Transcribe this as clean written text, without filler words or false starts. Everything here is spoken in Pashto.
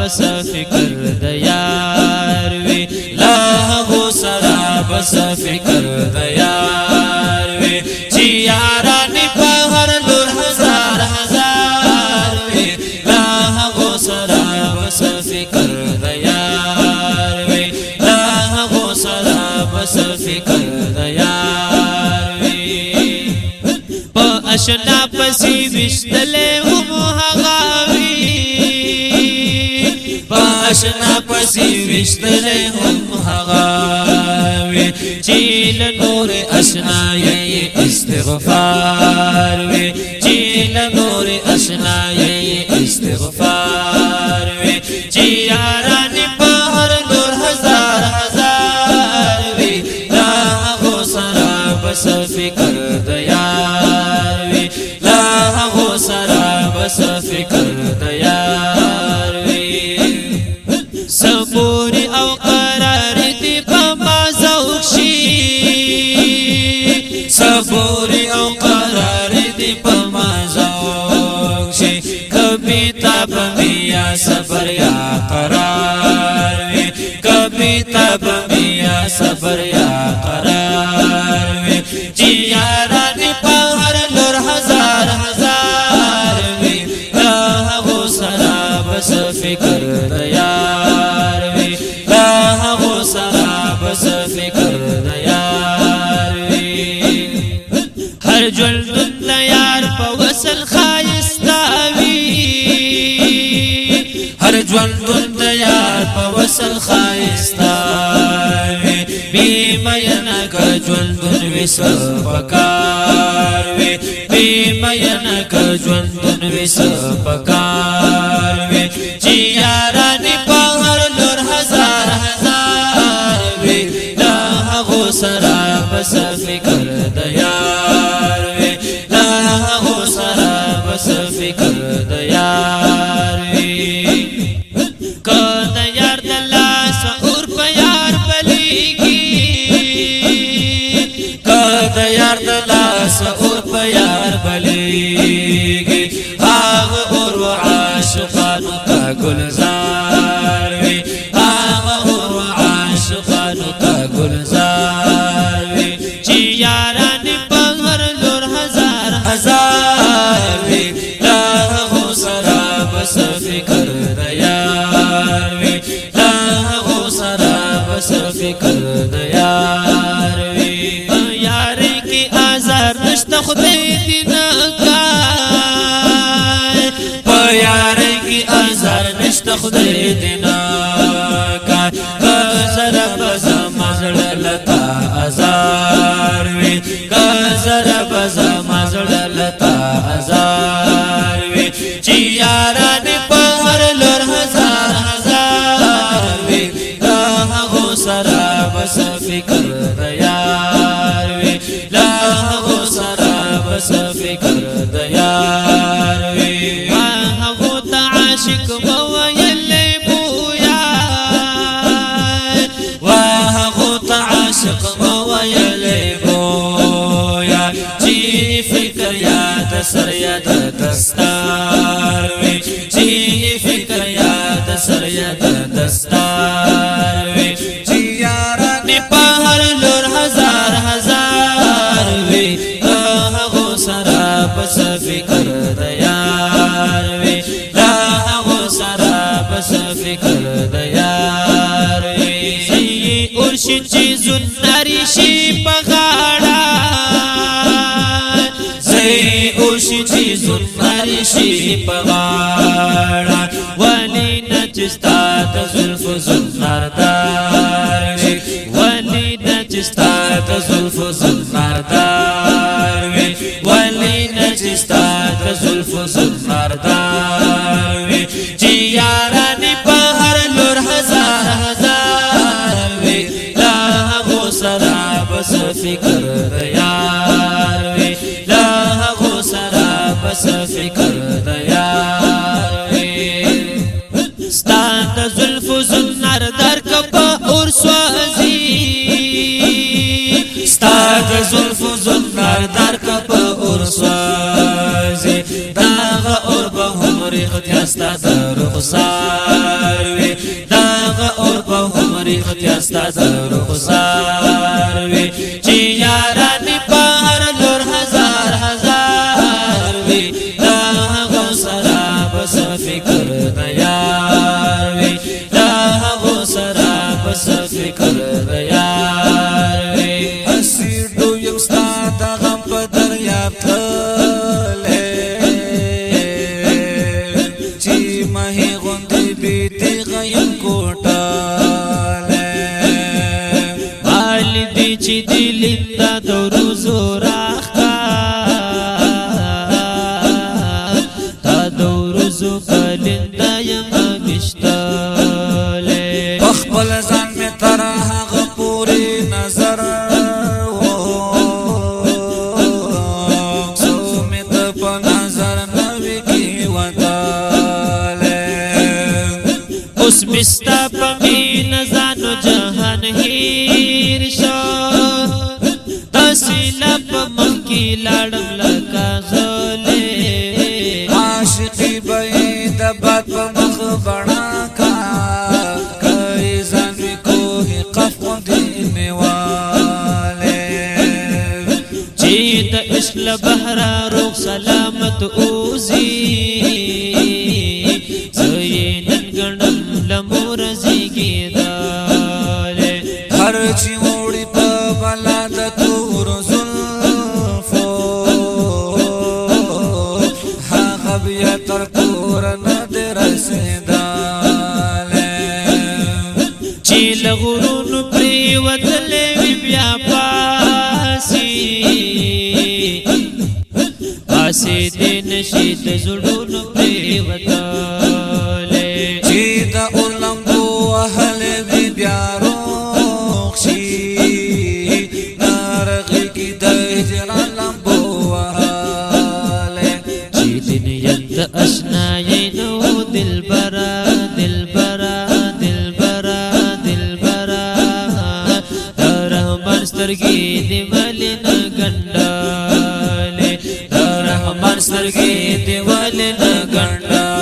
بس فکر د یار وی لا هغو سره بس فکر د یار وی چې یارانی په هر لور هزار هزار وی لا هغو سره بس فکر د یار وی لا هغو سره بس فکر د یار وی په اشنا پسې وشتلې هم هغه وی په اشنا پسې وشتلې هم هغه وی چې له نور اشنا یې استغفار وی چې له نور اشنا یې استغفار وی چې یارانې په هر لور هزار هزار وی لا هغو سره بس فکر د یار وی لا هغو سره بس فکر د یار وی صبور او قرار دی په ما ذوق شي صبور او قرار دی په ما ذوق شي کبھی تب یا صبر یا قرار وی کبھی تب یا صبر یا قرار وی چې یارانې په هر لور هزار هزار وی لا هغو سره بس فکر د یار وی لا هغو سره بس فکر د یار وی هر ژوندون د یار په وصل ښایسته وي هر ژوندون د یار په وصل ښایسته وي بی مینه که ژوندون وي څه پکار وي بی مینه که ژوندون وي څه پکار وي چې یارانې په هر لور هزار هزار وي لا هغو سره بس فکر د یار وي لا هغو سره بس فکر د یار وي که د یار د لاسه اور په یار بلیږي که د یار د لاسه اور په یار بلیږي هغه اور و عاشقانو ته ګلزار وي هغه اور و عاشقانو ته ګلزار وي چې یارانې په هر لور هزار هزار وي لا هغو سره بس فکر د یار وي لا هغو سره بس فکر د یار وي په یارۍ کې آزار نشته خدای دې نه کای په یارۍ کې آزار نشته خدای دې نه کای که زره به زما زړه له تا ازار وي که زره به زما زړه له تا ازار وي چې یارانې په هر لور هزار هزار وي لا هغو سره بس فکر د یار وي لا هغو سره بس فکر د یار وي ما هغو ته عاشق مه ویلې بویا وا هغو ته عاشق مه ویلې بویا چې فکر یاد سر یاد دستار وي چې فکر یاد سر یاد دستار وي چې یارانې په هر لور هزار هزار وي هغو سره بس فکر د یار وي لا هغو سره بس فکر د یار وي اور شي چې زناري شي په غاړه اور شي چې زناري شي په غاړه ولې نه چې ستا د زلفو زناردار وي ولې نه چې ستا د زلفو زناردار وي ولې نه چې ستا د زلفو زناردار وي چې یارانې په هر لور هزار هزار وي لا هغو سره بس فکر د یار وي لا هغو سره بس فکر د یار وي ستا د زلفو زناردار که په اور سوځي د رخسار وي داغه اور په همري ختیاستا د رخسار وي چې یاران په هر لور هزار هزار وي داغه سره بس فکر د یار وي داغه سره بس فکر د یار وي اسیدو یم ستا د غم په دریاب تللی چې مهي غوندې بیتي غیم کوټلی حال دی چې دلنده د ورځو راښکار تا د ورځو په لنده یم ویشتلی په خپل ځان مې تر هغه پورې نظر څو مې ته په نظر نه وي کې وتلی اوس مې ستا په مینه ځانو جهان هیر شو داسې لا په مخ کې لاړم لکه غلی عاشقي به یې د باد په مخ بڼه کا کوي ځان وي کوهي قف غوندې نیوالی چې د عشق له بهره روغ سلامت اوځي زه یې نن ګڼم له موره زیږېدلی هر چې وړي په بلا د تورو زلفو هغه بیا تر کوره نه دی رسېدلی چې له غرونو پرېوتلی وي بیا پاسېدی نشي د زړونو پرېوتلی چې د اور لمبو وهلی وي بیا روغ شي ناروغي کې د هجران لمبو وهلی چې د نیت د اشنایۍ نه و دلبره دلبره دلبره دلبره د رحمان سترګې دې ولې نه ګنډلې د رحمان سترګې دې ولې نه ګنډلې